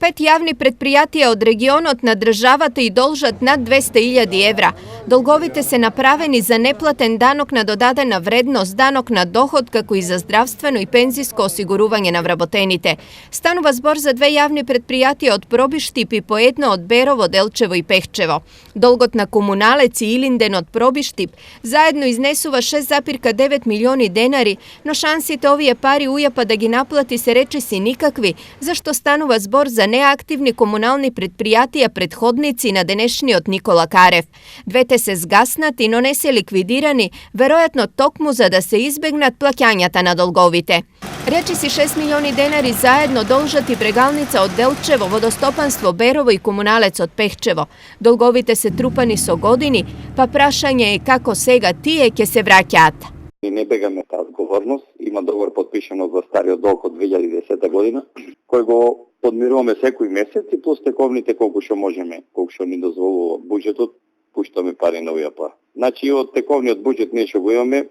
5 javnih предприятия od регионот на државата и должат над 200.000 евра. Долговите се направени за неплатен данок на додадена вредност, данок на доход, како и за здравствено и пензиско осигурување на вработените. Станува збор за 2 јавни предпријатија од Пробиштип и по едно од Берово, Делчево и Пехчево. Долгот на Комуналец и Илинден од Пробиштип заедно изнесува 6,9 милиони денари, но шансите овие пари ујапа да ги наплати се речиси никакви, зашто станува збор за неактивни комунални предпријатија предходници на денешниот Никола Карев. Двете се згаснати, но не се ликвидирани, веројатно токму за да се избегнат плаќањата на долговите. Речиси 6 милиони денари заедно должат и Брегалница од Делчево, Водостопанство Берово и Комуналец од Пехчево. Долговите се трупани со години, па прашање е како сега тие ќе се враќаат. Не бегаме таа одговорност. Има договор подпишано за стариот долг од 2010 година, кој го подмируваме секој месец и плюс тековните колку што можеме, колку што ни дозволува буџетот, пуштаме пари на УЈП. Значи од тековниот буџет ние што го имаме,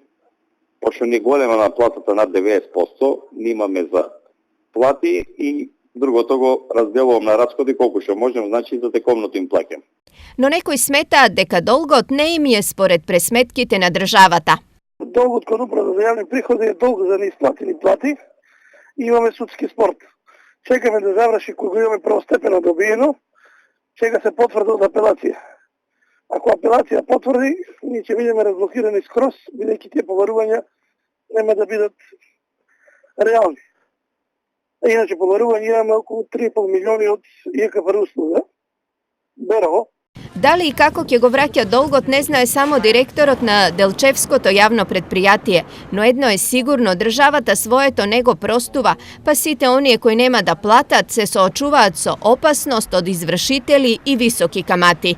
пошто не голема на платата над 90%, не имаме за плати и другото го разделувам на расходи колку што можем, значи за тековното им плаќам. Но некои сметаат дека долгот не им е според пресметките на државата. Долгот кон управа за јавни приходи е долг за неисплатени плати и имаме судски спор. Чекаме да заврши кој го имаме првостепено добиено, чека се потврда од апелација. Ако апелација потврди, ние ќе бидеме разблокирани скроз, бидејќи тие поварувања нема да бидат реални. А иначе поварување имаме околу 3,5 милиони од ЈКПР услуга, Берово. Дали и како ќе го враќа долгот не знае само директорот на Делчевското јавно предпријатие, но едно е сигурно, државата своето не го простува, па сите оние кои нема да платат се соочуваат со опасност од извршители и високи камати.